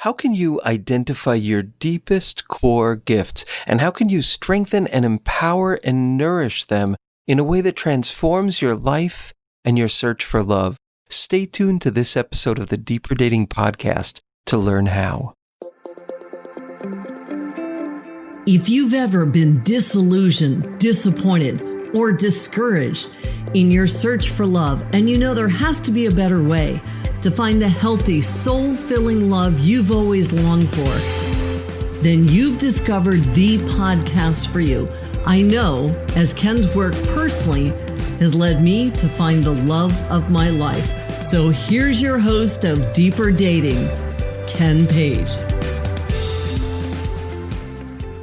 How can you identify your deepest core gifts, and how can you strengthen and empower and nourish them in a way that transforms your life and your search for love? Stay tuned to this episode of the Deeper Dating Podcast to learn how. If you've ever been disillusioned, disappointed, or discouraged in your search for love, and you know there has to be a better way to find the healthy, soul-filling love you've always longed for, then you've discovered the podcast for you. I know, as Ken's work personally has led me to find the love of my life. So here's your host of Deeper Dating, Ken Page.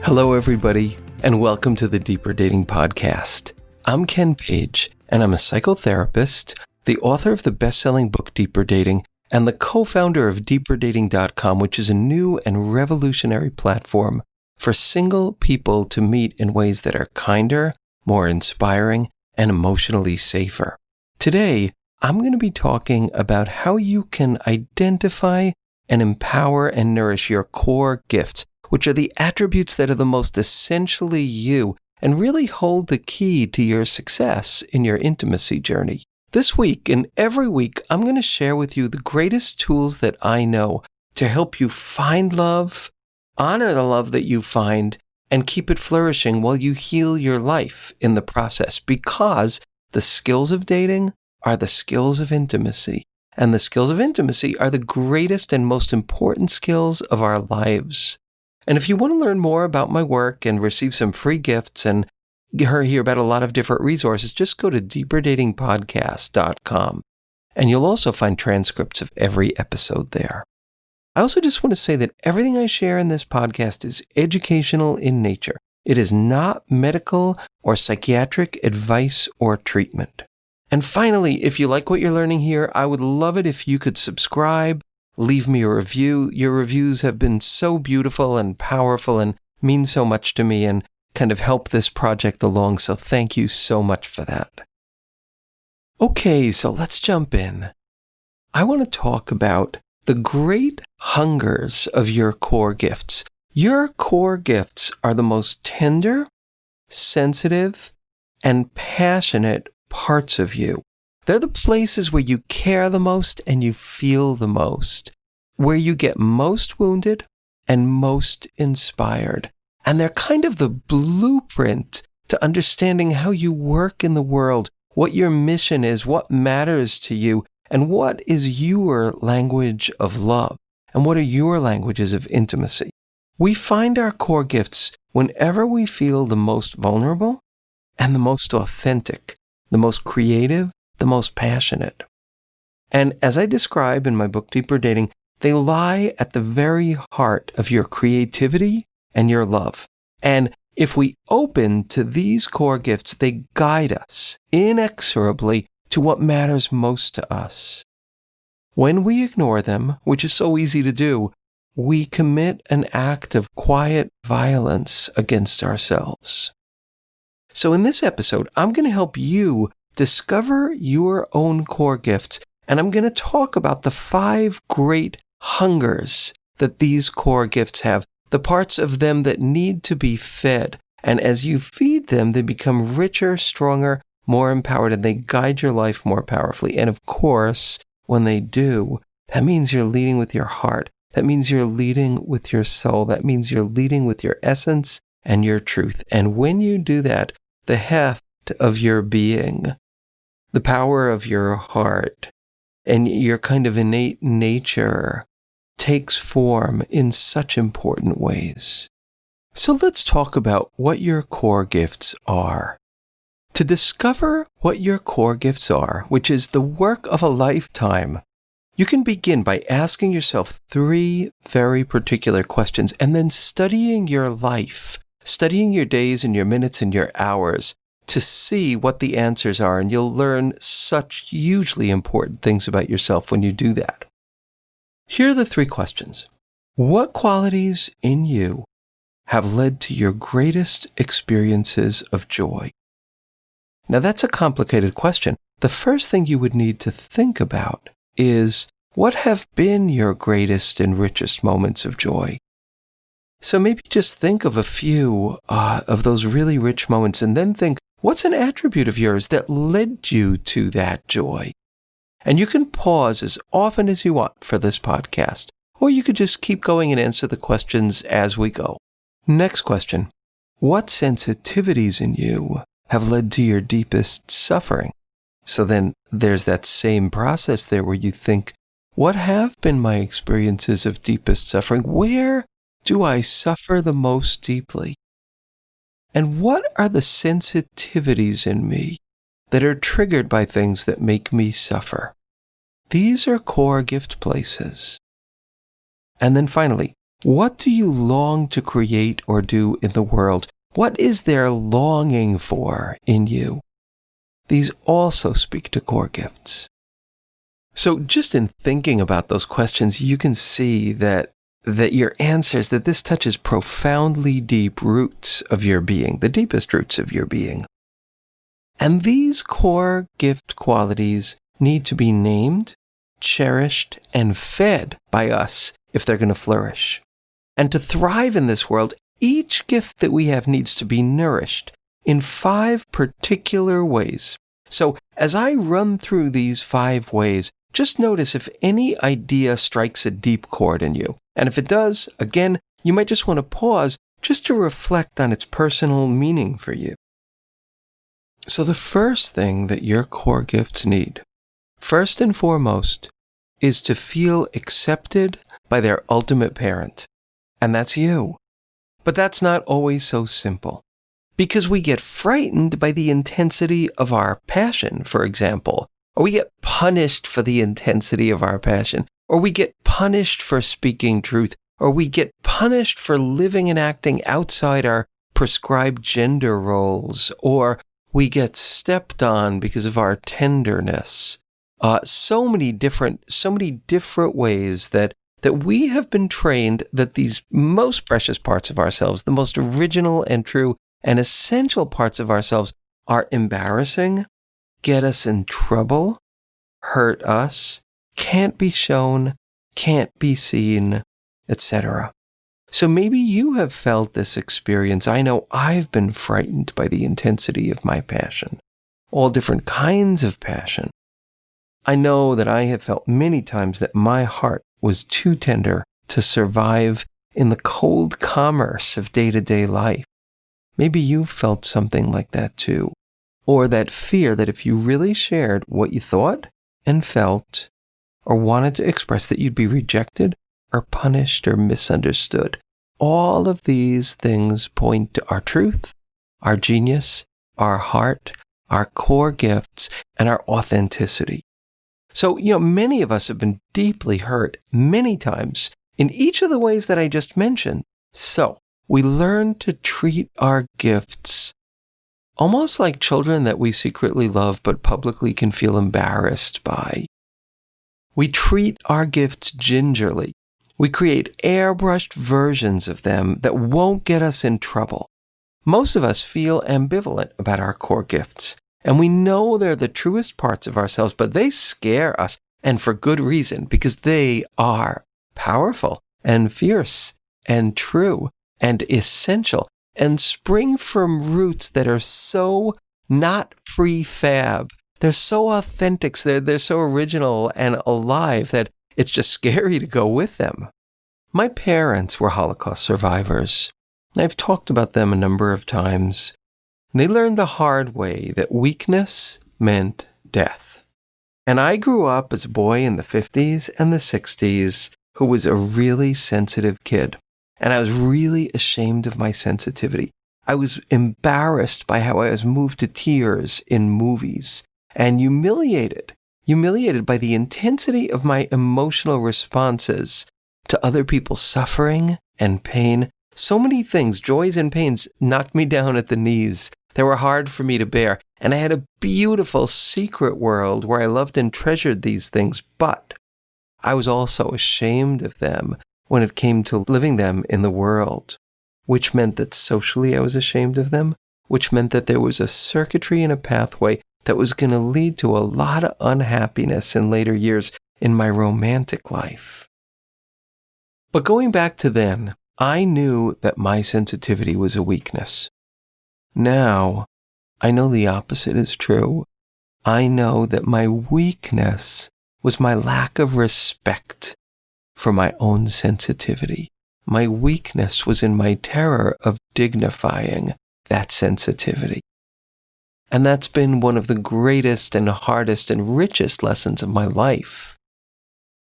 Hello, everybody, and welcome to the Deeper Dating Podcast. I'm Ken Page, and I'm a psychotherapist, the author of the best-selling book Deeper Dating, and the co-founder of deeperdating.com, which is a new and revolutionary platform for single people to meet in ways that are kinder, more inspiring, and emotionally safer. Today, I'm going to be talking about how you can identify and empower and nourish your core gifts, which are the attributes that are the most essentially you and really hold the key to your success in your intimacy journey. This week and every week, I'm going to share with you the greatest tools that I know to help you find love, honor the love that you find, and keep it flourishing while you heal your life in the process, because the skills of dating are the skills of intimacy, and the skills of intimacy are the greatest and most important skills of our lives. And if you want to learn more about my work and receive some free gifts and hear about a lot of different resources, just go to deeperdatingpodcast.com, and you'll also find transcripts of every episode there. I also just want to say that everything I share in this podcast is educational in nature. It is not medical or psychiatric advice or treatment. And finally, if you like what you're learning here, I would love it if you could subscribe, leave me a review. Your reviews have been so beautiful and powerful and mean so much to me and kind of help this project along, so thank you so much for that. Okay, so let's jump in. I want to talk about the great hungers of your core gifts. Your core gifts are the most tender, sensitive, and passionate parts of you. They're the places where you care the most and you feel the most, where you get most wounded and most inspired. And they're kind of the blueprint to understanding how you work in the world, what your mission is, what matters to you, and what is your language of love, and what are your languages of intimacy. We find our core gifts whenever we feel the most vulnerable and the most authentic, the most creative, the most passionate. And as I describe in my book, Deeper Dating, they lie at the very heart of your creativity and your love. And if we open to these core gifts, they guide us inexorably to what matters most to us. When we ignore them, which is so easy to do, we commit an act of quiet violence against ourselves. So in this episode, I'm going to help you discover your own core gifts, and I'm going to talk about the 5 great hungers that these core gifts have, the parts of them that need to be fed. And as you feed them, they become richer, stronger, more empowered, and they guide your life more powerfully. And of course, when they do, that means you're leading with your heart. That means you're leading with your soul. That means you're leading with your essence and your truth. And when you do that, the heft of your being, the power of your heart, and your kind of innate nature takes form in such important ways. So let's talk about what your core gifts are. To discover what your core gifts are, which is the work of a lifetime, you can begin by asking yourself 3 very particular questions and then studying your life, studying your days and your minutes and your hours to see what the answers are. And you'll learn such hugely important things about yourself when you do that. Here are the 3 questions. What qualities in you have led to your greatest experiences of joy? Now, that's a complicated question. The first thing you would need to think about is what have been your greatest and richest moments of joy? So maybe just think of a few of those really rich moments and then think, what's an attribute of yours that led you to that joy? And you can pause as often as you want for this podcast, or you could just keep going and answer the questions as we go. Next question. What sensitivities in you have led to your deepest suffering? So then there's that same process there where you think, what have been my experiences of deepest suffering? Where do I suffer the most deeply? And what are the sensitivities in me that are triggered by things that make me suffer? These are core gift places. And then finally, what do you long to create or do in the world? What is there longing for in you? These also speak to core gifts. So just in thinking about those questions, you can see that your answers, that this touches profoundly deep roots of your being, the deepest roots of your being. And these core gift qualities need to be named, cherished, and fed by us if they're going to flourish. And to thrive in this world, each gift that we have needs to be nourished in 5 particular ways. So as I run through these 5 ways, just notice if any idea strikes a deep chord in you. And if it does, again, you might just want to pause just to reflect on its personal meaning for you. So the first thing that your core gifts need, first and foremost, is to feel accepted by their ultimate parent. And that's you. But that's not always so simple. Because we get frightened by the intensity of our passion, for example. Or we get punished for the intensity of our passion. Or we get punished for speaking truth. Or we get punished for living and acting outside our prescribed gender roles. Or we get stepped on because of our tenderness. So many different ways that we have been trained that these most precious parts of ourselves, the most original and true and essential parts of ourselves, are embarrassing, get us in trouble, hurt us, can't be shown, can't be seen, etc. So maybe you have felt this experience. I know I've been frightened by the intensity of my passion, all different kinds of passion. I know that I have felt many times that my heart was too tender to survive in the cold commerce of day-to-day life. Maybe you've felt something like that too. Or that fear that if you really shared what you thought and felt or wanted to express, that you'd be rejected or punished or misunderstood. All of these things point to our truth, our genius, our heart, our core gifts, and our authenticity. So, many of us have been deeply hurt many times in each of the ways that I just mentioned. So, we learn to treat our gifts almost like children that we secretly love but publicly can feel embarrassed by. We treat our gifts gingerly. We create airbrushed versions of them that won't get us in trouble. Most of us feel ambivalent about our core gifts. And we know they're the truest parts of ourselves, but they scare us, and for good reason, because they are powerful and fierce and true and essential and spring from roots that are so not prefab. They're so authentic, they're so original and alive that it's just scary to go with them. My parents were Holocaust survivors. I've talked about them a number of times. They learned the hard way that weakness meant death. And I grew up as a boy in the 50s and the 60s who was a really sensitive kid. And I was really ashamed of my sensitivity. I was embarrassed by how I was moved to tears in movies and humiliated by the intensity of my emotional responses to other people's suffering and pain. So many things, joys and pains, knocked me down at the knees. They were hard for me to bear. And I had a beautiful secret world where I loved and treasured these things, but I was also ashamed of them when it came to living them in the world, which meant that socially I was ashamed of them, which meant that there was a circuitry and a pathway that was going to lead to a lot of unhappiness in later years in my romantic life. But going back to then, I knew that my sensitivity was a weakness. Now, I know the opposite is true. I know that my weakness was my lack of respect for my own sensitivity. My weakness was in my terror of dignifying that sensitivity. And that's been one of the greatest and hardest and richest lessons of my life.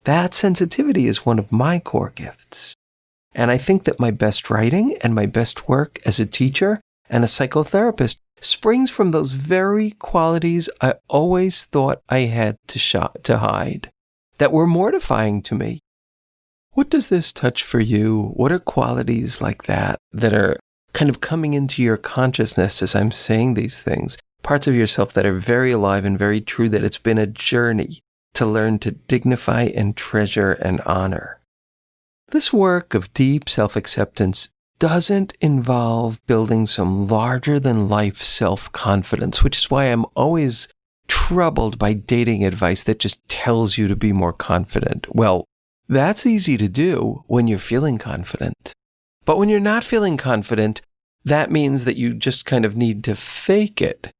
That sensitivity is one of my core gifts. And I think that my best writing and my best work as a teacher and a psychotherapist springs from those very qualities I always thought I had to hide, that were mortifying to me. What does this touch for you? What are qualities like that are kind of coming into your consciousness as I'm saying these things? Parts of yourself that are very alive and very true, that it's been a journey to learn to dignify and treasure and honor. This work of deep self-acceptance doesn't involve building some larger-than-life self-confidence, which is why I'm always troubled by dating advice that just tells you to be more confident. Well, that's easy to do when you're feeling confident. But when you're not feeling confident, that means that you just kind of need to fake it.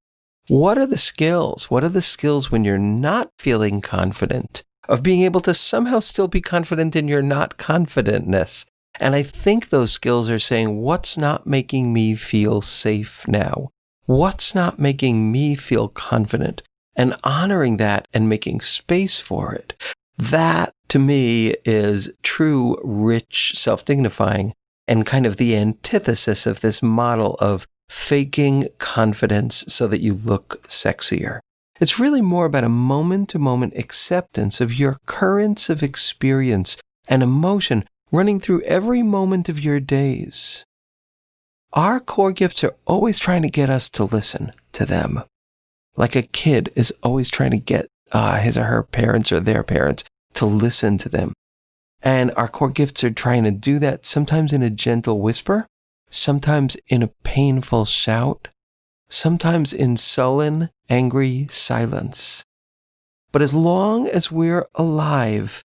What are the skills? What are the skills when you're not feeling confident of being able to somehow still be confident in your not confidentness? And I think those skills are saying, what's not making me feel safe now? What's not making me feel confident? And honoring that and making space for it. That, to me, is true, rich, self-dignifying, and kind of the antithesis of this model of faking confidence so that you look sexier. It's really more about a moment-to-moment acceptance of your currents of experience and emotion running through every moment of your days. Our core gifts are always trying to get us to listen to them. Like a kid is always trying to get his or her parents or their parents to listen to them. And our core gifts are trying to do that sometimes in a gentle whisper, sometimes in a painful shout, sometimes in sullen, angry silence. But as long as we're alive,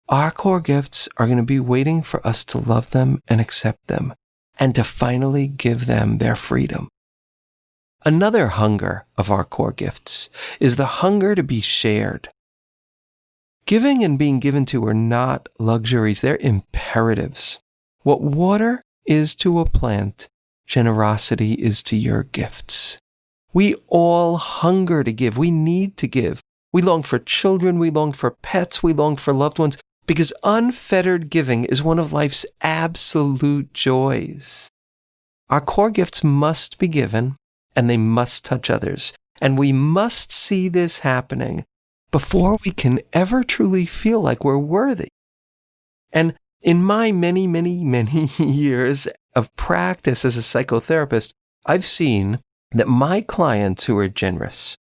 our core gifts are going to be waiting for us to love them and accept them, and to finally give them their freedom. Another hunger of our core gifts is the hunger to be shared. Giving and being given to are not luxuries, they're imperatives. What water is to a plant, generosity is to your gifts. We all hunger to give. We need to give. We long for children, we long for pets, we long for loved ones, because unfettered giving is one of life's absolute joys. Our core gifts must be given, and they must touch others. And we must see this happening before we can ever truly feel like we're worthy. And in my many, many, many years of practice as a psychotherapist, I've seen that my clients who are generous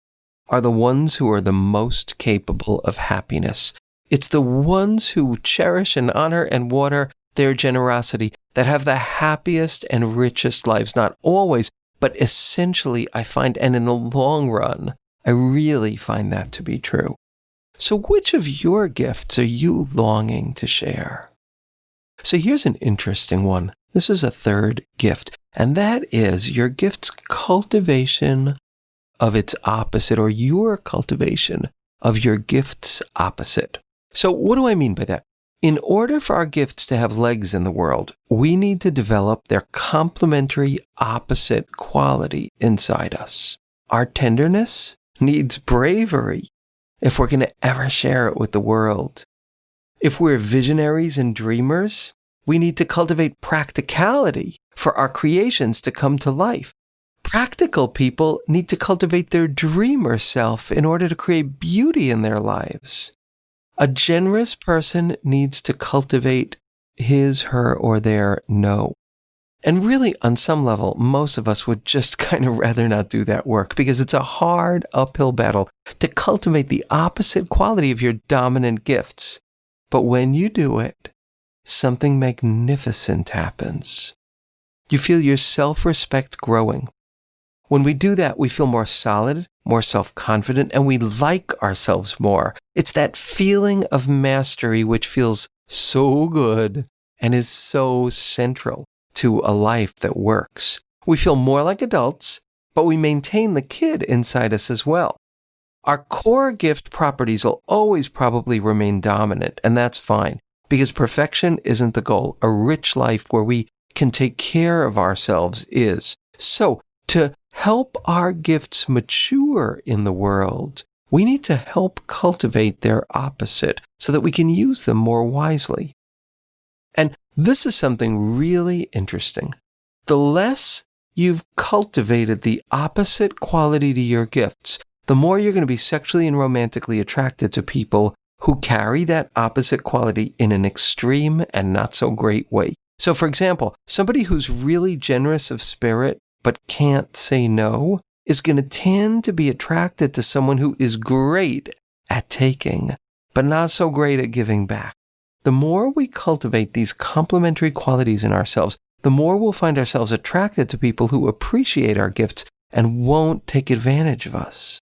are the ones who are the most capable of happiness. It's the ones who cherish and honor and water their generosity that have the happiest and richest lives, not always, but essentially, I find, and in the long run, I really find that to be true. So which of your gifts are you longing to share? So here's an interesting one. This is a third gift, and that is your gift's cultivation of its opposite, or your cultivation of your gift's opposite. So what do I mean by that? In order for our gifts to have legs in the world, we need to develop their complementary opposite quality inside us. Our tenderness needs bravery if we're going to ever share it with the world. If we're visionaries and dreamers, we need to cultivate practicality for our creations to come to life. Practical people need to cultivate their dreamer self in order to create beauty in their lives. A generous person needs to cultivate his, her, or their no. And really, on some level, most of us would just kind of rather not do that work because it's a hard uphill battle to cultivate the opposite quality of your dominant gifts. But when you do it, something magnificent happens. You feel your self-respect growing. When we do that, we feel more solid, more self-confident, and we like ourselves more. It's that feeling of mastery which feels so good and is so central to a life that works. We feel more like adults, but we maintain the kid inside us as well. Our core gift properties will always probably remain dominant, and that's fine, because perfection isn't the goal. A rich life where we can take care of ourselves is. So, to help our gifts mature in the world, we need to help cultivate their opposite so that we can use them more wisely. And this is something really interesting. The less you've cultivated the opposite quality to your gifts, the more you're going to be sexually and romantically attracted to people who carry that opposite quality in an extreme and not so great way. So, for example, somebody who's really generous of spirit but can't say no is going to tend to be attracted to someone who is great at taking, but not so great at giving back. The more we cultivate these complementary qualities in ourselves, the more we'll find ourselves attracted to people who appreciate our gifts and won't take advantage of us.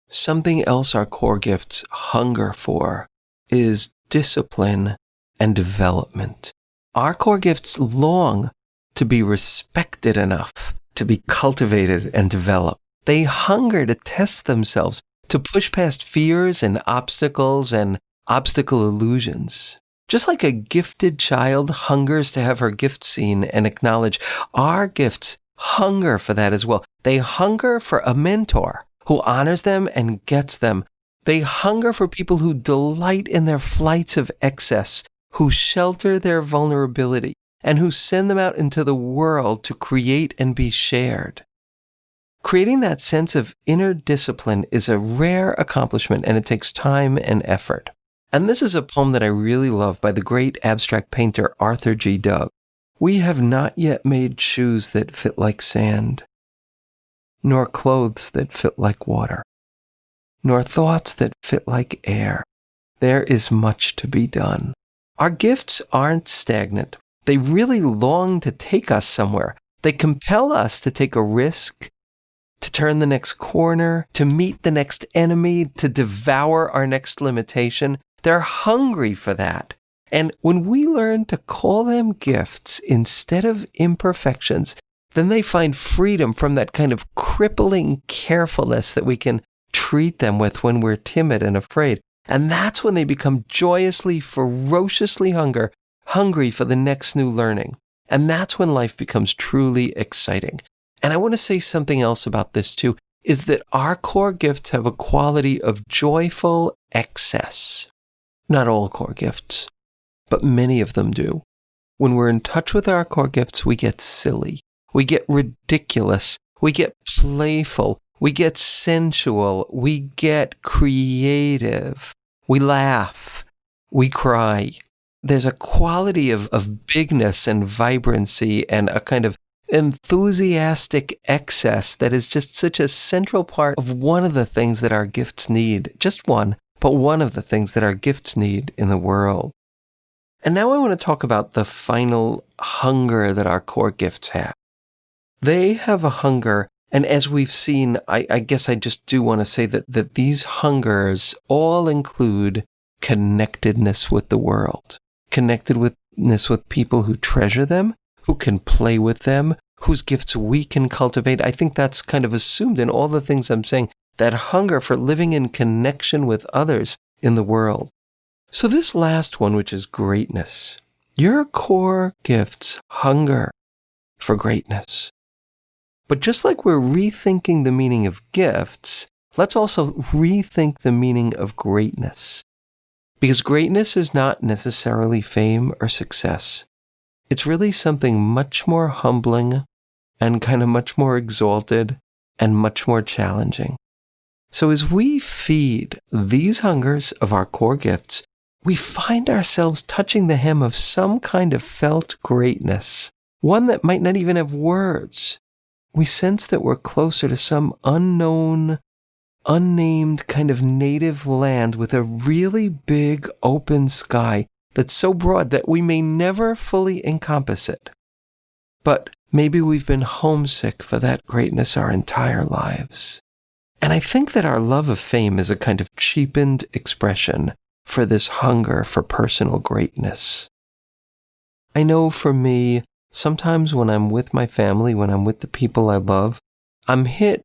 Something else our core gifts hunger for is discipline and development. Our core gifts long to be respected enough to be cultivated and developed. They hunger to test themselves, to push past fears and obstacles and obstacle illusions. Just like a gifted child hungers to have her gift seen and acknowledged, our gifts hunger for that as well. They hunger for a mentor who honors them and gets them. They hunger for people who delight in their flights of excess, who shelter their vulnerability, and who send them out into the world to create and be shared. Creating that sense of inner discipline is a rare accomplishment, and it takes time and effort. And this is a poem that I really love by the great abstract painter Arthur G. Dove. We have not yet made shoes that fit like sand, nor clothes that fit like water, nor thoughts that fit like air. There is much to be done. Our gifts aren't stagnant. They really long to take us somewhere. They compel us to take a risk, to turn the next corner, to meet the next enemy, to devour our next limitation. They're hungry for that. And when we learn to call them gifts instead of imperfections, then they find freedom from that kind of crippling carefulness that we can treat them with when we're timid and afraid. And that's when they become joyously, ferociously hungry for the next new learning. And that's when life becomes truly exciting. And I want to say something else about this too, is that our core gifts have a quality of joyful excess. Not all core gifts, but many of them do. When we're in touch with our core gifts, we get silly, we get ridiculous, we get playful, we get sensual, we get creative, we laugh, we cry. There's a quality of bigness and vibrancy and a kind of enthusiastic excess that is just such a central part of one of the things that our gifts need. Just one, but one of the things that our gifts need in the world. And now I want to talk about the final hunger that our core gifts have. They have a hunger, and as we've seen, I guess I just do want to say that these hungers all include connectedness with the world, connectedness with people who treasure them, who can play with them, whose gifts we can cultivate. I think that's kind of assumed in all the things I'm saying, that hunger for living in connection with others in the world. So this last one, which is greatness, your core gifts hunger for greatness. But just like we're rethinking the meaning of gifts, let's also rethink the meaning of greatness. Because greatness is not necessarily fame or success. It's really something much more humbling and kind of much more exalted and much more challenging. So as we feed these hungers of our core gifts, we find ourselves touching the hem of some kind of felt greatness, one that might not even have words. We sense that we're closer to some unknown, unnamed kind of native land with a really big open sky that's so broad that we may never fully encompass it. But Maybe we've been homesick for that greatness our entire lives. And I think that our love of fame is a kind of cheapened expression for this hunger for personal greatness. I know for me, sometimes when I'm with my family, when I'm with the people I love, I'm hit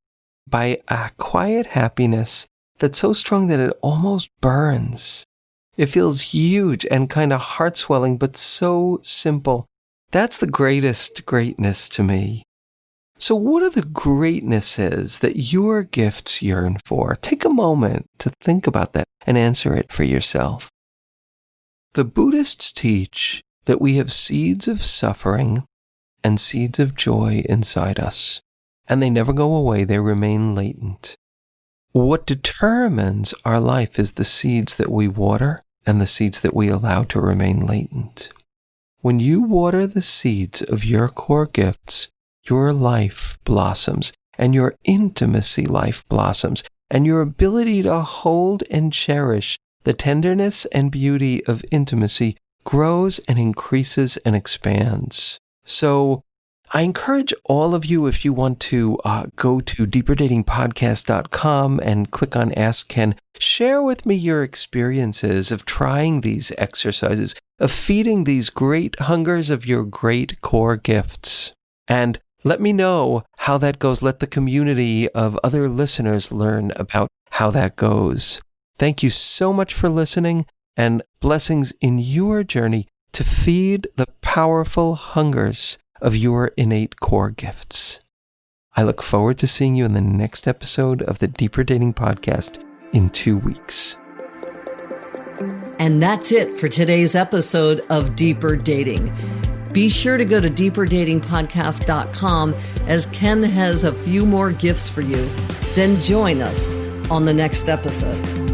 by a quiet happiness that's so strong that it almost burns. It feels huge and kind of heart-swelling, but so simple. That's the greatest greatness to me. So what are the greatnesses that your gifts yearn for? Take a moment to think about that and answer it for yourself. The Buddhists teach that we have seeds of suffering and seeds of joy inside us, and they never go away, they remain latent. What determines our life is the seeds that we water and the seeds that we allow to remain latent. When you water the seeds of your core gifts, your life blossoms, and your intimacy life blossoms, and your ability to hold and cherish the tenderness and beauty of intimacy grows and increases and expands. So I encourage all of you, if you want to go to deeperdatingpodcast.com and click on Ask Ken, share with me your experiences of trying these exercises, of feeding these great hungers of your great core gifts. And let me know how that goes. Let the community of other listeners learn about how that goes. Thank you so much for listening, and blessings in your journey to feed the powerful hungers of your innate core gifts. I look forward to seeing you in the next episode of the Deeper Dating Podcast in 2 weeks. And that's it for today's episode of Deeper Dating. Be sure to go to deeperdatingpodcast.com, as Ken has a few more gifts for you. Then join us on the next episode.